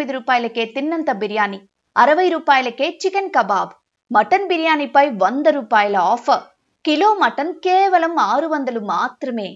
49 రూపాయలకే తిన్నంత బిర్యానీ, 60 రూపాయలకే చికెన్ కబాబ్, మటన్ బిర్యానీపై 100 రూపాయల ఆఫర్, కిలో మటన్ కేవలం 600 మాత్రమే.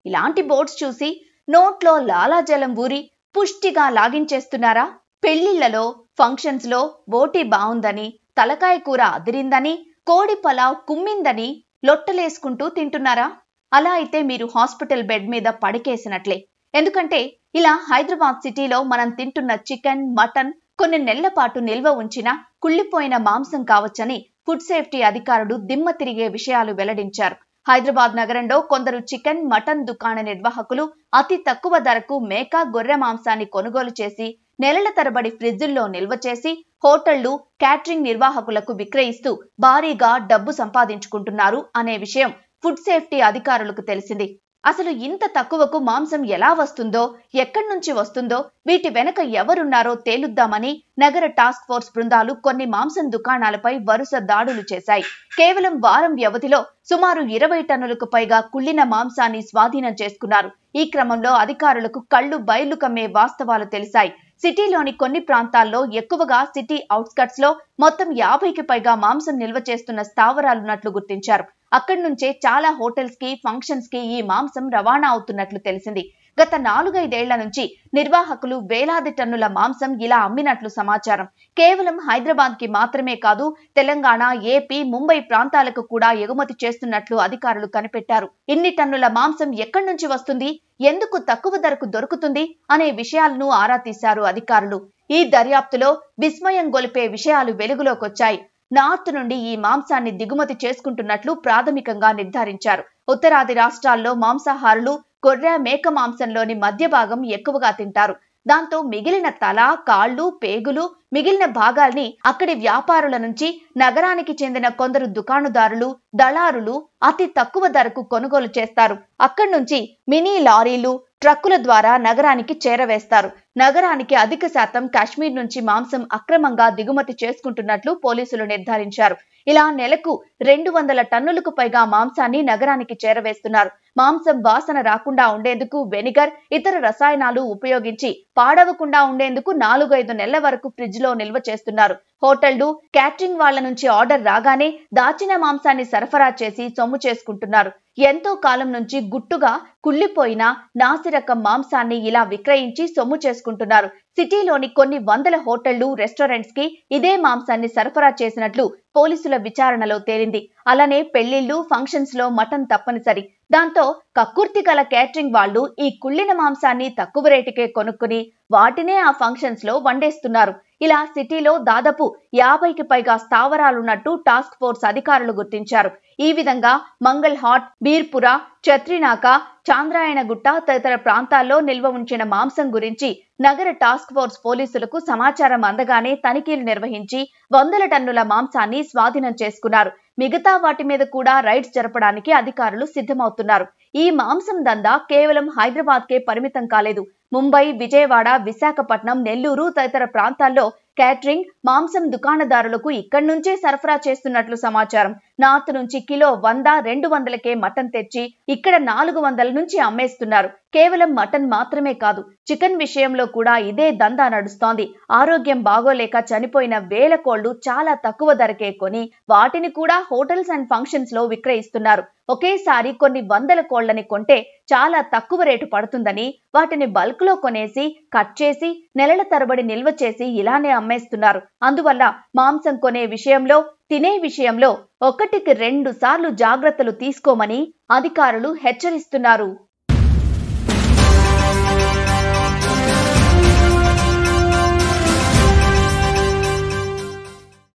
ఇలాంటి బోర్డ్స్ చూసి నోట్లో లాలాజలం ఊరి పుష్టిగా లాగించేస్తున్నారా? పెళ్లిళ్లలో, ఫంక్షన్స్ లో బోటి బావుందని, తలకాయ కూర అదిరిందని, కోడి పలావ్ కుమ్మిందని లొట్టలేసుకుంటూ తింటున్నారా? అలా అయితే మీరు హాస్పిటల్ బెడ్ మీద పడికేసినట్లే. ఎందుకంటే ఇలా హైదరాబాద్ సిటీలో మనం తింటున్న చికెన్, మటన్ కొన్ని నెలల పాటు నిల్వ ఉంచిన కుళ్ళిపోయిన మాంసం కావచ్చని ఫుడ్ సేఫ్టీ అధికారులు దిమ్మ తిరిగే విషయాలు వెల్లడించారు. హైదరాబాద్ నగరంలో కొందరు చికెన్, మటన్ దుకాణ నిర్వాహకులు అతి తక్కువ ధరకు మేక, గొర్రె మాంసాన్ని కొనుగోలు చేసి నెలల తరబడి ఫ్రిడ్జుల్లో నిల్వ చేసి హోటళ్లు, క్యాటరింగ్ నిర్వాహకులకు విక్రయిస్తూ భారీగా డబ్బు సంపాదించుకుంటున్నారు అనే విషయం ఫుడ్ సేఫ్టీ అధికారులకు తెలిసింది. అసలు ఇంత తక్కువకు మాంసం ఎలా వస్తుందో, ఎక్కడి నుంచి వస్తుందో, వీటి వెనక ఎవరున్నారో తేలుద్దామని నగర టాస్క్ ఫోర్స్ బృందాలు కొన్ని మాంసం దుకాణాలపై వరుస దాడులు చేశాయి. కేవలం వారం వ్యవధిలో సుమారు 20 టన్నులకు పైగా కుళ్ళిన మాంసాన్ని స్వాధీనం చేసుకున్నారు. ఈ క్రమంలో అధికారులకు కళ్లు బయలు కమ్మే వాస్తవాలు తెలిసాయి. సిటీలోని కొన్ని ప్రాంతాల్లో, ఎక్కువగా సిటీ అవుట్స్కట్స్ లో మొత్తం 50కి పైగా మాంసం నిల్వ చేస్తున్న స్థావరాలున్నట్లు గుర్తించారు. అక్కడి నుంచే చాలా హోటల్స్ కి, ఫంక్షన్స్ కి ఈ మాంసం రవాణా అవుతున్నట్లు తెలిసింది. గత 4-5 ఏళ్ల నుంచి నిర్వాహకులు వేలాది టన్నుల మాంసం ఇలా అమ్మినట్లు సమాచారం. కేవలం హైదరాబాద్ కి మాత్రమే కాదు, తెలంగాణ, ఏపీ, ముంబై ప్రాంతాలకు కూడా ఎగుమతి చేస్తున్నట్లు అధికారులు కనిపెట్టారు. ఇన్ని టన్నుల మాంసం ఎక్కడి నుంచి వస్తుంది, ఎందుకు తక్కువ ధరకు దొరుకుతుంది అనే విషయాలను ఆరా తీశారు అధికారులు. ఈ దర్యాప్తులో విస్మయం గొలిపే విషయాలు వెలుగులోకొచ్చాయి. నార్త్ నుండి ఈ మాంసాన్ని దిగుమతి చేసుకుంటున్నట్లు ప్రాథమికంగా నిర్ధారించారు. ఉత్తరాది రాష్ట్రాల్లో మాంసాహారులు గొర్రె, మేక మాంసంలోని మధ్య భాగం ఎక్కువగా తింటారు. దాంతో మిగిలిన తల, కాళ్లు, పేగులు, మిగిలిన భాగాల్ని అక్కడి వ్యాపారుల నుంచి నగరానికి చెందిన కొందరు దుకాణదారులు, దళారులు అతి తక్కువ ధరకు కొనుగోలు చేస్తారు. అక్కడి నుంచి మినీ లారీలు, ట్రక్కుల ద్వారా నగరానికి చేరవేస్తారు. నగరానికి అధిక శాతం కాశ్మీర్ నుంచి మాంసం అక్రమంగా దిగుమతి చేసుకుంటున్నట్లు పోలీసులు నిర్ధారించారు. ఇలా నెలకు 200 టన్నులకు పైగా మాంసాన్ని నగరానికి చేరవేస్తున్నారు. మాంసం వాసన రాకుండా ఉండేందుకు వెనిగర్, ఇతర రసాయనాలు ఉపయోగించి పాడవకుండా ఉండేందుకు 4-5 నెలల వరకు ఫ్రిడ్జ్ లో నిల్వ చేస్తున్నారు. హోటళ్లు, క్యాటరింగ్ వాళ్ల నుంచి ఆర్డర్ రాగానే దాచిన మాంసాన్ని సరఫరా చేసి సొమ్ము చేసుకుంటున్నారు. ఎంతో కాలం నుంచి గుట్టుగా కుళ్ళిపోయిన నాసిరకం మాంసాన్ని ఇలా విక్రయించి సొమ్ము చేసుకుంటున్నారు. సిటీలోని కొన్ని వందల హోటళ్లు, రెస్టారెంట్స్ కి ఇదే మాంసాన్ని సరఫరా చేసినట్లు పోలీసుల విచారణలో తేలింది. అలానే పెళ్లిళ్లు, ఫంక్షన్స్ లో మటన్ తప్పనిసరి. దాంతో కక్కుర్తి గల క్యాటరింగ్ వాళ్లు ఈ కుళ్ళిన మాంసాన్ని తక్కువ రేటుకే కొనుక్కుని వాటినే ఆ ఫంక్షన్స్ లో వండేస్తున్నారు. ఇలా సిటీలో దాదాపు 50కి పైగా స్థావరాలున్నట్టు టాస్క్ ఫోర్స్ అధికారులు గుర్తించారు. ఈ విధంగా మంగళ్ హాట్, బీర్పుర, చత్రినాక, చాంద్రాయణగుట్ట తదితర ప్రాంతాల్లో నిల్వ ఉంచిన మాంసం గురించి నగర టాస్క్ ఫోర్స్ పోలీసులకు సమాచారం అందగానే తనిఖీలు నిర్వహించి 100 టన్నుల మాంసాన్ని స్వాధీనం చేసుకున్నారు. మిగతా వాటి మీద కూడా రైడ్స్ జరపడానికి అధికారులు సిద్ధమవుతున్నారు. ఈ మాంసం దందా కేవలం హైదరాబాద్ కే పరిమితం కాలేదు. ముంబై, విజయవాడ, విశాఖపట్నం, నెల్లూరు తదితర ప్రాంతాల్లో క్యాటరింగ్, మాంసం దుకాణదారులకు ఇక్కడి నుంచే సరఫరా చేస్తున్నట్లు సమాచారం. నార్త్ నుంచి కిలో 100-200కే మటన్ తెచ్చి ఇక్కడ 400 నుంచి అమ్మేస్తున్నారు. కేవలం మటన్ మాత్రమే కాదు, చికెన్ విషయంలో కూడా ఇదే దందా నడుస్తోంది. ఆరోగ్యం బాగోలేక చనిపోయిన వేల కోళ్లు చాలా తక్కువ ధరకే కొని వాటిని కూడా హోటల్స్ అండ్ ఫంక్షన్స్ లో విక్రయిస్తున్నారు. ఒకేసారి కొన్ని వందల కోళ్లని కొంటే చాలా తక్కువ రేటు పడుతుందని వాటిని బల్క్ లో కొనేసి కట్ చేసి నెలల తరబడి నిల్వ చేసి ఇలానే అమ్మేస్తున్నారు. అందువల్ల మాంసం కొనే విషయంలో, తినే విషయంలో 1కి 2 సార్లు జాగ్రత్తలు తీసుకోమని అధికారులు హెచ్చరిస్తున్నారు.